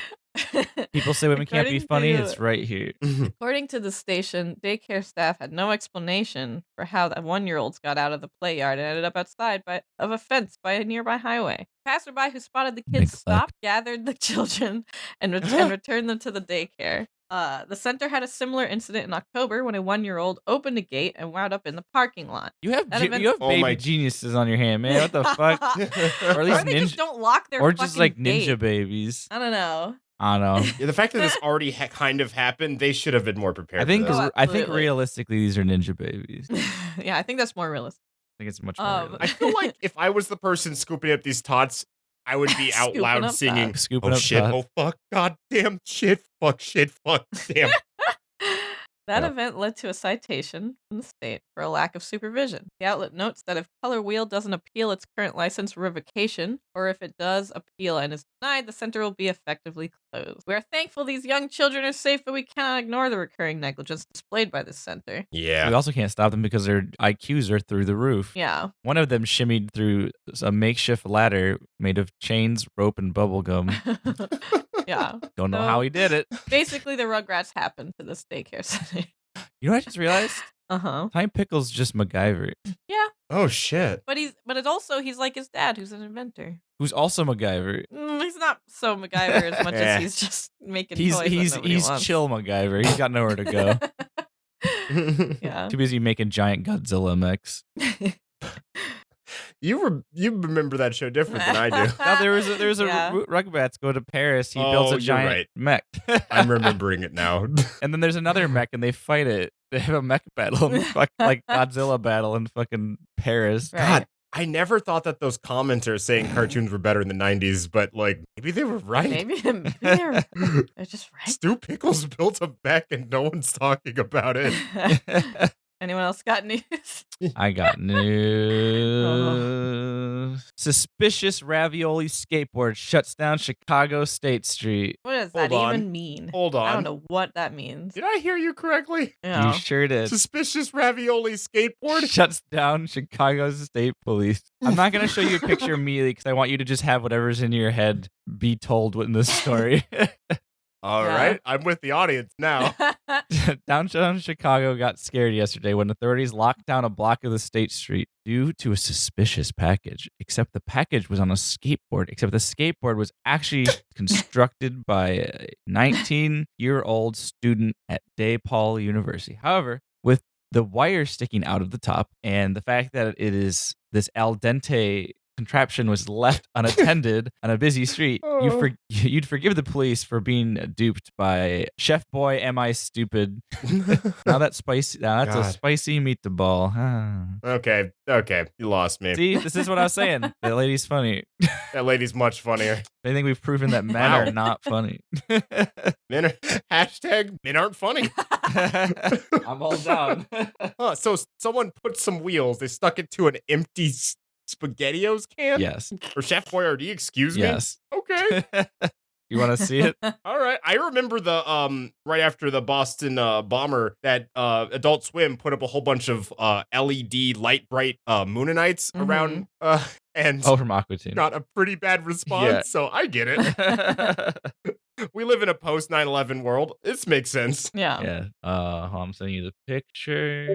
People say women can't be According funny. to- It's right here. According to the station, daycare staff had no explanation for how the 1-year-olds got out of the play yard and ended up outside of a fence by a nearby highway. Passerby who spotted the kids Neglect. stopped, gathered the children, and returned them to the daycare. The center had a similar incident in October when a 1-year-old opened a gate and wound up in the parking lot. You have That event- you have Oh baby my- geniuses on your hand, man. What the fuck? Or at least Or they just ninja, don't lock their or just fucking like gate. ninja babies. I don't know. I don't know. Yeah, the fact that this already kind of happened, they should have been more prepared. I think for this. Oh, I think absolutely. realistically these are ninja babies. I Yeah, I think that's more realistic. think it's much more I I realistic. feel like if I was the person scooping up these tots, I would be out Scooping loud up singing, tots. Scooping oh up shit, tots. oh fuck, god damn, shit, fuck, damn. That Yeah. event led to a citation from the state for a lack of supervision. The outlet notes that if Color Wheel doesn't appeal its current license revocation, or if it does appeal and is denied, the center will be effectively closed. We are thankful these young children are safe, but we cannot ignore the recurring negligence displayed by this center. Yeah. We also can't stop them because their IQs are through the roof. Yeah. One of them shimmied through a makeshift ladder made of chains, rope, and bubble gum. Yeah. Don't know So- how he did it. Basically, the Rugrats happened to this daycare center. You know what I just realized? Uh-huh. Time Pickles just MacGyver, Yeah. Oh shit. But it's also he's like his dad, who's an inventor. who's also MacGyver. He's not so MacGyver as much Eh. as he's just making He's toys that he's nobody he's wants. chill MacGyver. He's got nowhere to go. Yeah. Too busy making giant Godzilla mechs. You remember that show different than I do. Now there was a Yeah. Rugrats go to Paris. He Oh, builds a you're giant right. mech. I'm remembering it now. And then there's another mech, and they fight it. They have a mech battle, and like Godzilla battle in fucking Paris. Right. God, I never thought that those commenters saying cartoons were better in the 90s, but like maybe they were right. Maybe they're just right. Stu Pickles built a mech and no one's talking about it. Anyone else got news? I got news. Suspicious ravioli skateboard shuts down Chicago State Street. What does Hold that on. even mean? Hold I don't on. know what that means. Did I hear you correctly? Yeah. You sure did. Suspicious ravioli skateboard? Shuts down Chicago State Police. I'm not going to show you a picture immediately because I want you to just have whatever's in your head be told in this story. All Yeah. right. I'm with the audience now. Downtown Chicago got scared yesterday when authorities locked down a block of the State Street due to a suspicious package. Except the package was on a skateboard, except the skateboard was actually constructed by a 19-year-old student at DePaul University. However, with the wire sticking out of the top and the fact that it is this al dente contraption was left unattended on a busy street, you'd forgive the police for being duped by Chef Boy, Am I Stupid? Now that's spicy. Now that's a God. spicy meatball. Okay. You lost me. See, this is what I was saying. That lady's funny. That lady's much funnier. I think we've proven that men Wow. are not funny. Hashtag men aren't funny. I'm all down. So someone put some wheels. They stuck it to an empty SpaghettiOs can? Yes. Or Chef Boyardee, excuse me? Yes. Okay. You want to see it? All right. I remember the right after the Boston bomber that Adult Swim put up a whole bunch of LED light bright Moonanites around and Oh, from Aqua Teen. got a pretty bad response, Yeah. so I get it. We live in a post 9/11 world. This makes sense. Yeah. Yeah. I'm sending you the picture.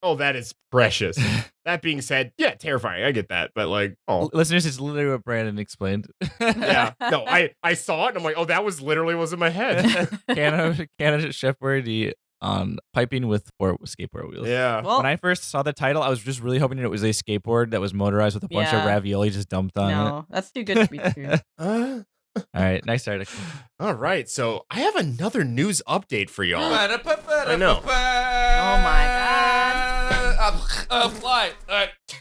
Oh, that is precious. That being said, yeah, terrifying. I get that, but like, oh, Listeners, it's literally what Brandon explained. yeah. No, I saw it and I'm like, oh, that was literally was in my head. Canada Chef Boyardee on piping with 4 skateboard wheels. Yeah. Well, When I first saw the title, I was just really hoping it was a skateboard that was motorized with a bunch of Yeah. ravioli just dumped on it. no, that's too good to be true. Uh, All right, next article. all right. So I have another news update for y'all. I know. Oh my god. Fly.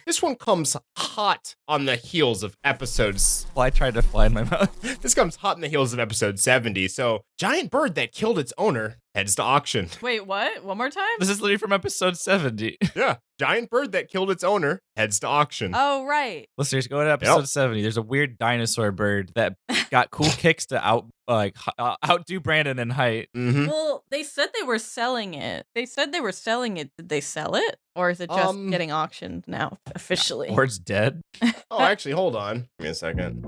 This one comes hot on the heels of episodes. Fly tried to fly in my mouth. This comes hot on the heels of episode 70. So, giant bird that killed its owner heads to auction. Wait, what? One more time? This is literally from episode 70. Yeah, giant bird that killed its owner heads to auction. Oh, right. Listeners, go to episode 70. There's a weird dinosaur bird that got cool kicks to outdo Brandon in height. Mm-hmm. Well, they said they were selling it. Did they sell it? Or is it just getting auctioned now officially? Or it's dead. Oh, actually, hold on. Give me a second.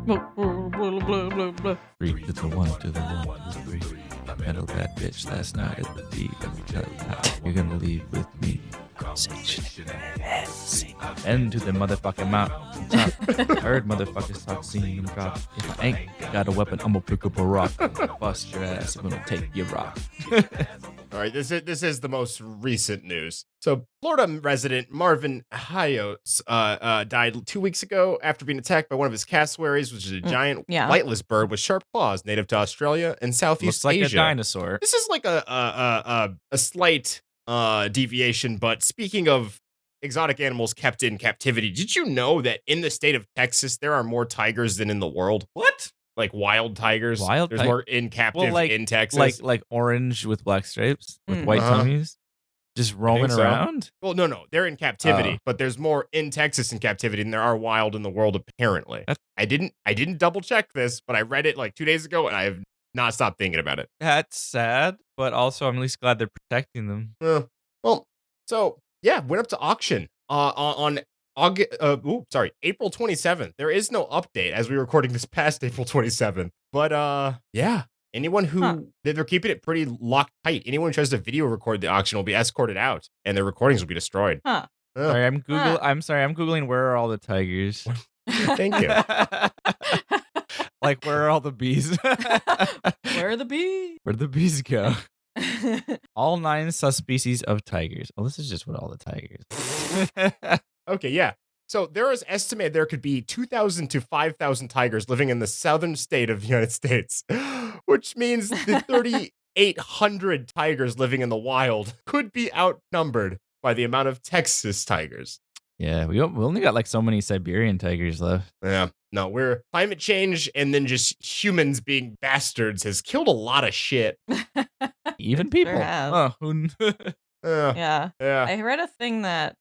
3 to the 1 to the 1 to the 3. Pedal that bitch last night at the beat. Let me tell you how you're gonna leave with me. End to the motherfucking mountain top. Heard motherfuckers talk, seen them drop. If I ain't got a weapon, I'm gonna pick up a rock. Bust your ass, I'm gonna take your rock. All right, this is the most recent news. So, Florida resident Marvin Hayos died 2 weeks ago after being attacked by one of his cassowaries, which is a giant flightless bird with sharp claws, native to Australia and Southeast Looks like Asia. a dinosaur. This is like a slight deviation, but speaking of exotic animals kept in captivity, did you know that in the state of Texas there are more tigers than in the world? What? Like wild tigers? There's more in captive in Texas. Like orange with black stripes with Mm. white tummies, just roaming so. around. Well, no, they're in captivity, Oh. but there's more in Texas in captivity than there are wild in the world apparently. I didn't double check this, but I read it like 2 days ago and I have not stopped thinking about it. That's sad, but also I'm at least glad they're protecting them. Well, so yeah, went up to auction on April 27th. There is no update as we're recording this past April 27th. But yeah, anyone who they're keeping it pretty locked tight. Anyone who tries to video record the auction will be escorted out and their recordings will be destroyed. Huh. Sorry, I'm googling where are all the tigers? Thank you. Like where are all the bees? Where are the bees? Where'd the bees go? All 9 subspecies of tigers. Oh, this is just what all the tigers. Okay, yeah. So there is estimated there could be 2,000 to 5,000 tigers living in the southern state of the United States, which means the 3,800 tigers living in the wild could be outnumbered by the amount of Texas tigers. Yeah, we only got like so many Siberian tigers left. Yeah. No, we're climate change and then just humans being bastards has killed a lot of shit. Even It people. sure has. Oh, Yeah. Yeah. I read a thing that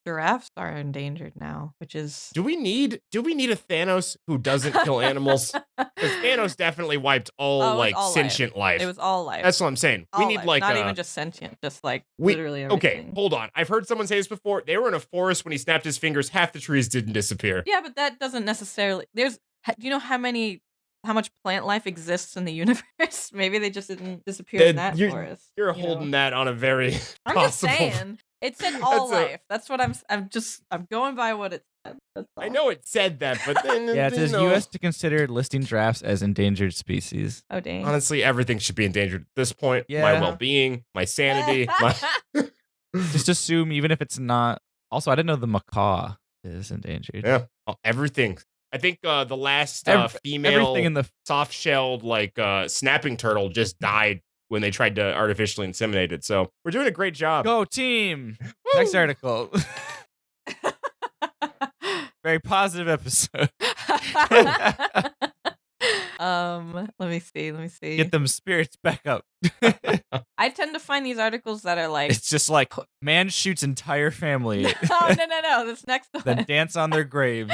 giraffes are endangered now, which is Do we need a Thanos who doesn't kill animals? Because Thanos definitely wiped all it was like all sentient life. It was all life. That's what I'm saying. We All need life, like not even just sentient, just like literally okay, everything. hold on. I've heard someone say this before. They were in a forest when he snapped his fingers. Half the trees didn't disappear. Yeah, but that doesn't necessarily. Do you know how much plant life exists in the universe? Maybe they just didn't disappear in that forest. You're holding that on a very I'm just saying. It said all life. That's what I'm going by what it said. That's all. I know it said that, but then yeah, it says U.S. to consider listing giraffes as endangered species. Oh dang! Honestly, everything should be endangered at this point. Yeah. My well-being, my sanity. Just assume, even if it's not. Also, I didn't know the macaw is endangered. Yeah, everything. I think the last female everything in the soft-shelled like snapping turtle just died when they tried to artificially inseminate it. So we're doing a great job. Go team! Next article. Very positive episode. Let me see. Get them spirits back up. I tend to find these articles that are like It's just like man shoots entire family. No. This next one. Then dance on their graves.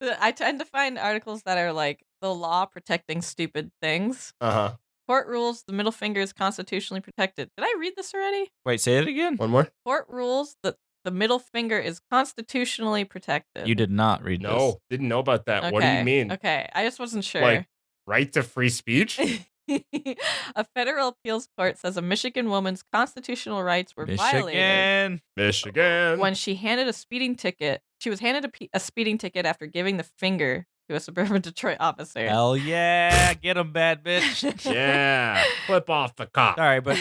I tend to find articles that are like the law protecting stupid things. Uh-huh. Court rules the middle finger is constitutionally protected. Did I read this already? Wait, say it again. One more. Court rules that the middle finger is constitutionally protected. You did not read this. No, didn't know about that. Okay. What do you mean? Okay, I just wasn't sure. Like right to free speech? A federal appeals court says a Michigan woman's constitutional rights were violated Michigan. when she handed a speeding ticket. She was handed a speeding ticket after giving the finger to a suburban Detroit officer. Hell yeah. Get them, bad bitch. Yeah. Flip off the cop. Sorry, but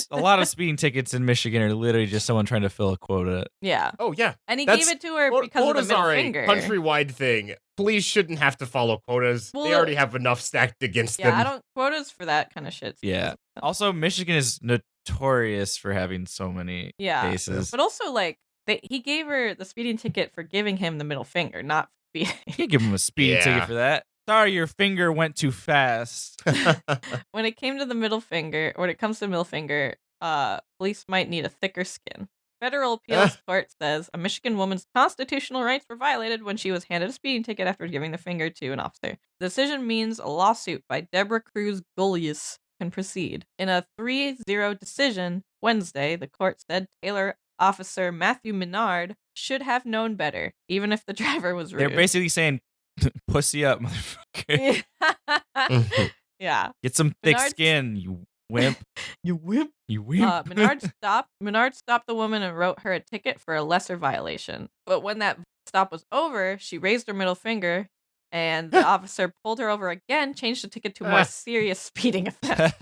a lot of speeding tickets in Michigan are literally just someone trying to fill a quota. Yeah. Oh, yeah. And he gave it to her because of the quotas middle are finger. a countrywide thing. Police shouldn't have to follow quotas. Well, they already have enough stacked against them. Yeah, I don't quotas for that kind of shit. Yeah. Also, Michigan is notorious for having so many cases. But also, like, he gave her the speeding ticket for giving him the middle finger, not speeding. You can't give him a speeding ticket for that. Sorry, your finger went too fast. When it comes to the middle finger, police might need a thicker skin. Federal appeals court says a Michigan woman's constitutional rights were violated when she was handed a speeding ticket after giving the finger to an officer. The decision means a lawsuit by Deborah Cruz Golius can proceed. In a 3-0 decision Wednesday, the court said Taylor officer Matthew Menard should have known better, even if the driver was rude. They're basically saying, pussy up, motherfucker. Yeah. Get some thick skin, you wimp. You wimp. You wimp. Menard stopped the woman and wrote her a ticket for a lesser violation. But when that stop was over, she raised her middle finger, and the officer pulled her over again, changed the ticket to a more serious speeding offense.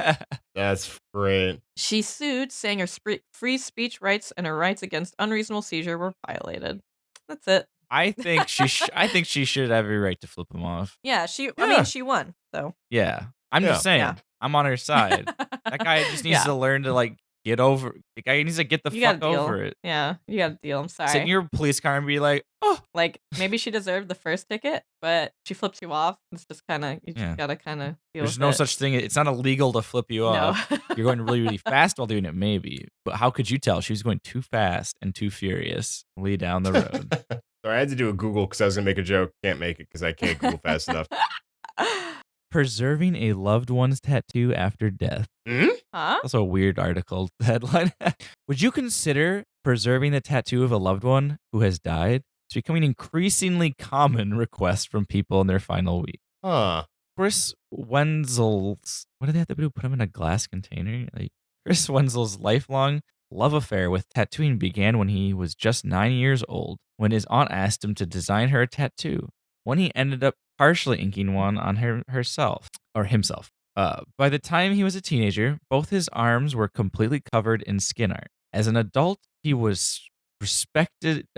That's great. She sued, saying her free speech rights and her rights against unreasonable seizure were violated. That's it. I think she should have every right to flip him off. Yeah, I mean, she won. So yeah, I'm just saying. Yeah. I'm on her side. That guy just needs to learn to like get over. The guy needs to get the fuck over it. Yeah, you got to deal. I'm sorry. Sit in your police car and be like, oh, like maybe she deserved the first ticket, but she flips you off. It's just kind of just gotta kind of deal. There's no such thing. It's not illegal to flip you off. You're going really, really fast while doing it, maybe. But how could you tell? She was going too fast and too furious way down the road. Sorry, I had to do a Google because I was gonna make a joke. Can't make it because I can't Google fast enough. Preserving a loved one's tattoo after death. Hmm? Huh? Also a weird article headline. Would you consider preserving the tattoo of a loved one who has died? It's becoming increasingly common request from people in their final week. Huh. Chris Wenzel's, what did they have to do? Put him in a glass container? Like Chris Wenzel's lifelong love affair with tattooing began when he was just 9 years old, when his aunt asked him to design her a tattoo. When he ended up partially inking one on himself. By the time he was a teenager, both his arms were completely covered in skin art. As an adult, he was a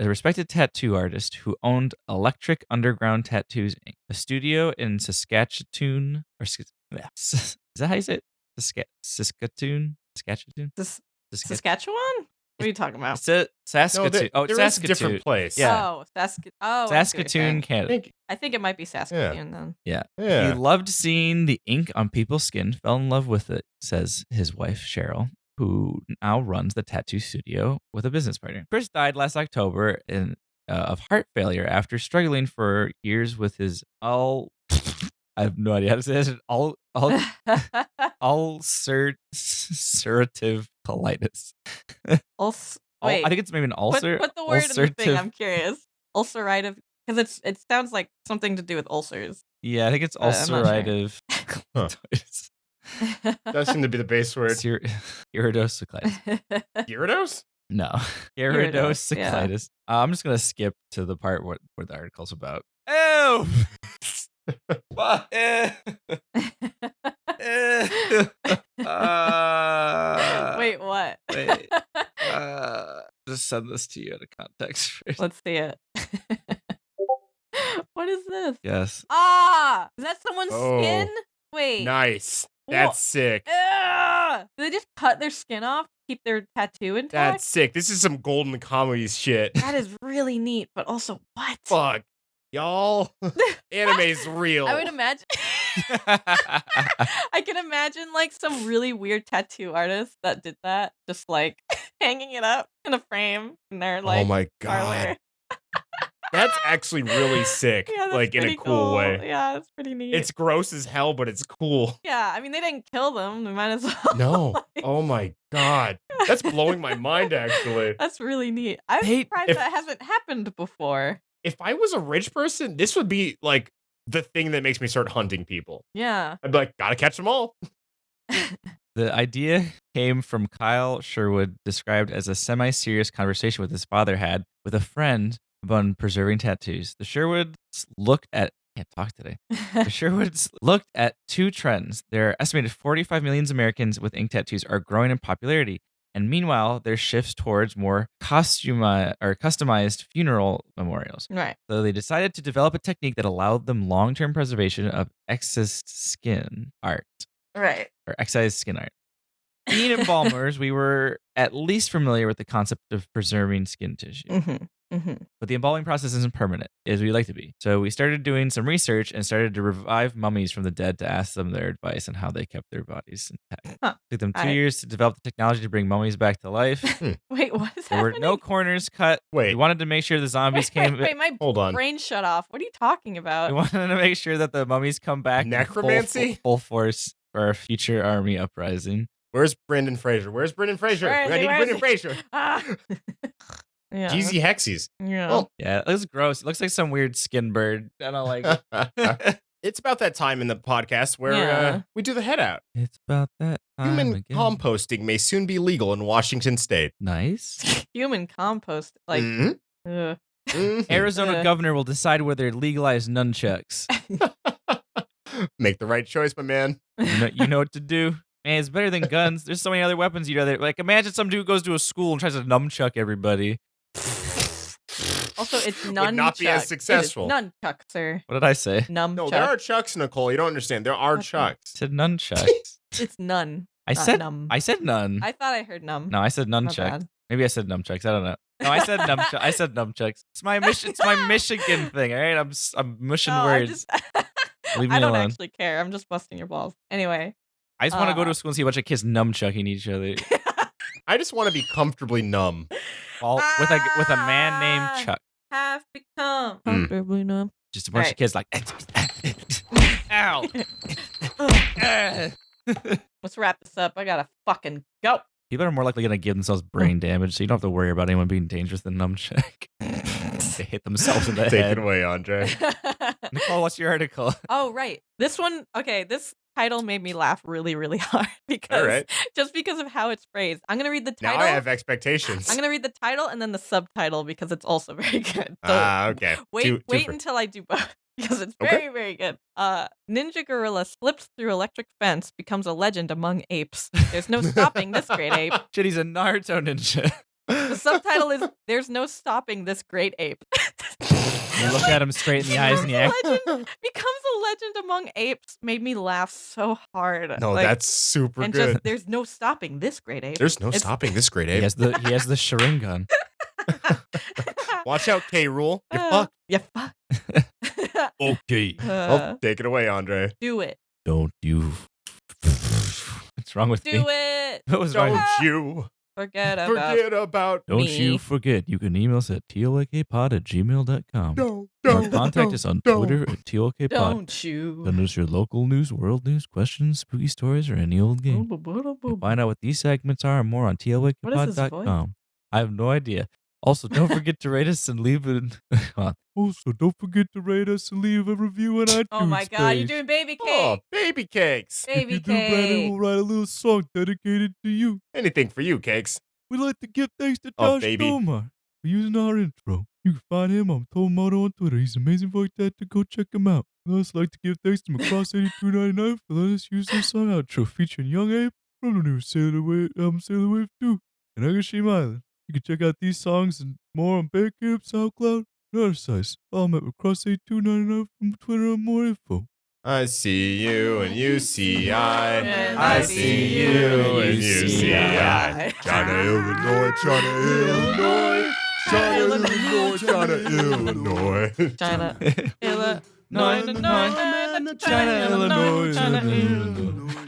respected tattoo artist who owned Electric Underground Tattoos Inc., a studio in Saskatchewan. Is that how you say it? Saskatchewan? Saskatchewan? What are you talking about? Saskatoon. No, there is a Saskatoon. different place. Yeah. Oh, I see what you're Saskatoon, saying. Canada. I think it might be Saskatoon then. Yeah. Yeah. He loved seeing the ink on people's skin, fell in love with it, says his wife, Cheryl, who now runs the tattoo studio with a business partner. Chris died last October of heart failure after struggling for years with his I have no idea how to say this. Ulcerative colitis. Wait, I think it's maybe an ulcer. Put the word in the thing. I'm curious. Ulcerative, because it sounds like something to do with ulcers. Yeah, I think it's I'm not sure. ulcerative colitis. That seemed to be the base word. Iridocyclitis. Gyarados? No. Iridocyclitis. I'm just going to skip to the part where the article's about. Ew! Wait, what? Wait. Just send this to you out of context first. Let's see it. What is this? Yes. Ah! Is that someone's Oh. skin? Wait. Nice. That's sick. Ugh! Do they just cut their skin off, keep their tattoo intact? That's sick. This is some golden comedy shit. That is really neat, but also what? Fuck. Y'all. Anime's real. I would imagine. I can imagine like some really weird tattoo artist that did that, just like hanging it up in a frame in their like oh my parlor. god. That's actually really sick. Yeah, that's like in a pretty cool way. Yeah, that's pretty neat. It's gross as hell, but it's cool. Yeah, I mean they didn't kill them. They might as well. No. like- Oh my god. That's blowing my mind actually. That's really neat. I'm Hey, surprised if- that hasn't happened before. If I was a rich person, this would be like the thing that makes me start hunting people. Yeah. I'd be like, gotta catch them all. The idea came from Kyle Sherwood, described as a semi-serious conversation with his father had with a friend about preserving tattoos. The Sherwoods looked at The Sherwoods looked at two trends. There are estimated 45 million Americans with ink tattoos are growing in popularity, and meanwhile, there shifts towards more customized funeral memorials. Right. So they decided to develop a technique that allowed them long-term preservation of excised skin art. Right. Or excised skin art. Being embalmers, we were at least familiar with the concept of preserving skin tissue. Mm-hmm. Mm-hmm. But the embalming process isn't permanent, as we'd like to be. So we started doing some research and started to revive mummies from the dead to ask them their advice on how they kept their bodies intact. Huh. It took them 2 years to develop the technology to bring mummies back to life. Wait, what is There happening? were no corners cut. Wait. We wanted to make sure the zombies came. Wait, my Hold on. brain shut off. What are you talking about? We wanted to make sure that the mummies come back in Necromancy? full force for our future army uprising. Where's Brendan Fraser? Where's Brendan Fraser? Where is I he? need Where is Brendan he? Fraser. Ah. Yeah. Jeezy Hexies. Yeah. Well, Yeah, it looks gross. It looks like some weird skin bird. I don't like it. It's about that time in the podcast where Yeah. we do the head out. It's about that time Human again. composting may soon be legal in Washington State. Nice. Human compost. Like, Mhm. ugh. Mhm. Arizona governor will decide whether to legalize nunchucks. Make the right choice, my man. You know what to do. Man, it's better than guns. There's so many other weapons you'd rather. Like, imagine some dude goes to a school and tries to nunchuck everybody. Also, it's nunchuck. Would not be as successful. It is nunchuck, sir. What did I say? Numchuck. No, there are chucks, Nicole. You don't understand. There are Okay. chucks. I said nunchucks. It's none. I not said num. I said none. I thought I heard num. No, I said My nunchucks. bad. Maybe I said nunchucks. I don't know. No, I said nunchucks. I said nunchucks. It's my Michigan thing. All right, I'm mushing No, I words. just. Leave me I don't alone. actually care. I'm just busting your balls. Anyway. I just want to go to a school and see a bunch of kids nunchucking each other. I just want to be comfortably numb. All with a man named Chuck. Have become Hmm. comfortably numb. Just a bunch Right. of kids like, ow. Let's wrap this up. I gotta fucking go. People are more likely going to give themselves brain damage, so you don't have to worry about anyone being dangerous than nunchuck. They hit themselves in the Take head. it away, Andre. Nicole, what's your article? Oh, right. This one, okay, this title made me laugh really, really hard because All right. just because of how it's phrased. I'm gonna read the Now title. I have expectations. I'm gonna read the title and then the subtitle because it's also very good. So Okay. wait Two for- until I do both because it's Okay. very, very good. Ninja gorilla slips through electric fence, becomes a legend among apes. There's no stopping this great ape. Shit, he's a Naruto ninja. The subtitle is "There's no stopping this great ape." You look at him straight in the eyes and you act. Becomes a legend among apes made me laugh so hard. No, that's super and good. just there's no stopping this great ape. There's no stopping this great He ape. has the Sharingan. Watch out, K. Rule. You fuck. You fuck. Okay. Well, take it away, Andre. Do it. Don't you. What's wrong with me? Do it. What was wrong? Don't you Forget about forget about Don't me. you forget, you can email us at tlakpod@gmail.com. Don't Or contact us on Twitter at tlkpod. Don't you. Send us your local news, world news, questions, spooky stories, or any old game. You can find out what these segments are and more on What is this tlakpod.com. I have no idea. Also, don't forget to rate us and leave it. Also, don't forget to rate us and leave a review on iTunes. Oh my god, you're doing baby cake. Oh, baby cakes. Baby If you do, Brandon cake. will write a little song dedicated to you. Anything for you, Cakes. We'd like to give thanks to Oh, Josh baby. Domar for using our intro. You can find him on Tomoto on Twitter. He's an amazing voice actor. Go check him out. We'd also like to give thanks to Macross8299 for letting us use their song outro featuring Young Ape from the new Sailor Wave 2 and Agashima Island. You can check out these songs and more on Bandcamp, SoundCloud, and other sites. Follow me at Macross8299 from Twitter and more info. I see you and you see I. And I see you and you see I. China, Illinois, China, Illinois. China, Illinois, China, Illinois. China. Illinois.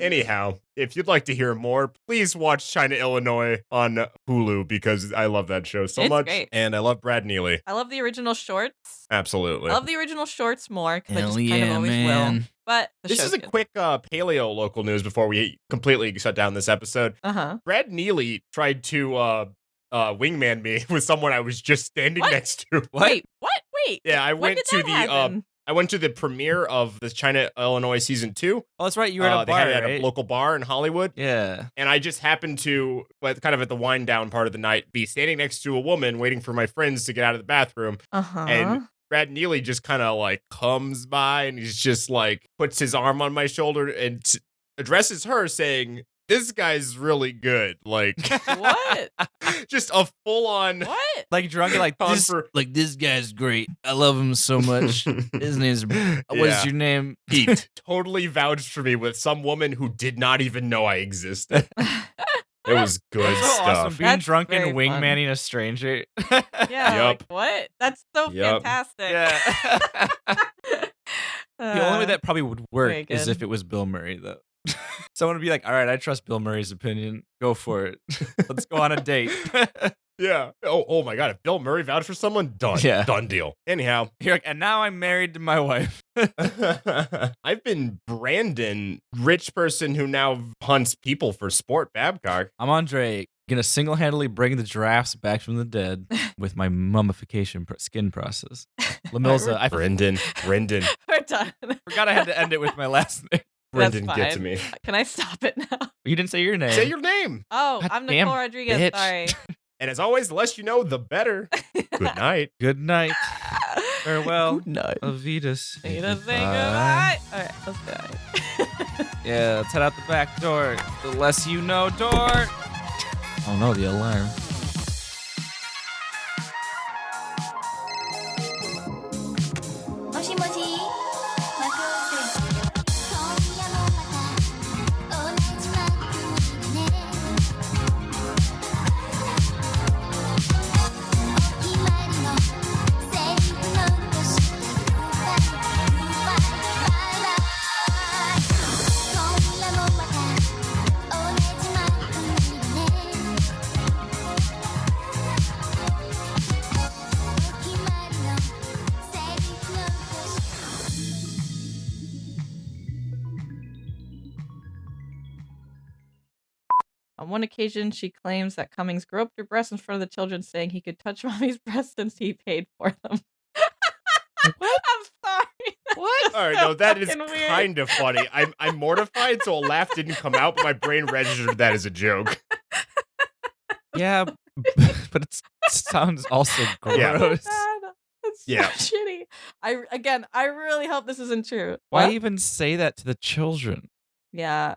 Anyhow, if you'd like to hear more, please watch China, Illinois on Hulu because I love that show so It's much. great. And I love Brad Neely. I love the original shorts. Absolutely. I love the original shorts more because I Hell just kind yeah, of always man. will. But the This show's is a good. quick paleo local news before we completely shut down this episode. Uh-huh. Brad Neely tried to wingman me with someone I was just standing What? next to. Wait, what? Wait. Yeah, I when went did to that the happen? I went to the premiere of the China Illinois season 2. Oh, that's right. You were at a They bar, had it at right? a local bar in Hollywood. Yeah. And I just happened to, kind of at the wind down part of the night, be standing next to a woman waiting for my friends to get out of the bathroom. Uh-huh. And Brad Neely just kind of like comes by and he's just like puts his arm on my shoulder and addresses her saying, "This guy's really good." Like, What? just a full on. What? Like drunk, like this guy's great. I love him so much. His name's what's your name? Pete totally vouched for me with some woman who did not even know I existed. It was good So stuff. awesome. Being That's drunk and very fun. wingmanning a stranger. Yeah. Yup. Like, what? That's so Yup. fantastic. Yeah. The only way that probably would work very is good. if it was Bill Murray, though. Someone would be like, all right, I trust Bill Murray's opinion. Go for it. Let's go on a date. Yeah. Oh my God. If Bill Murray vouched for someone, done. Yeah. Done deal. Anyhow, You're like, and now I'm married to my wife. I've been Brandon, rich person who now hunts people for sport, Babcock. I'm Andre, gonna single-handedly bring the giraffes back from the dead with my mummification skin process. Lamilza, I Brendan. We're done. forgot I had to end it with my last name. Brendan, That's get to fine. me. Can I stop it now? You didn't say your name. Say your name. Oh, God I'm damn, Nicole Rodriguez. bitch. Sorry. And as always, the less you know, the better. Good night. Good night. Farewell. night. Avitas. Say goodbye. All right, let's go. Yeah, let's head out the back door. The less you know door. Oh no, the alarm. もしもし、マクロス今夜もまた同じマックにね。お決まりのセリフ残してグッバイグッバイバイバイ。今夜もまた同じマックにね。お決まりのセリフ残して On one occasion, she claims that Cummings groped her breasts in front of the children, saying he could touch mommy's breasts since he paid for them. What? I'm sorry. What? All right, no, that is Fucking weird. kind of funny. I'm mortified, so a laugh didn't come out, but my brain registered that as a joke. Yeah, but it sounds also gross. Yeah. That's so Yeah. shitty. I really hope this isn't true. Why What? even say that to the children? Yeah.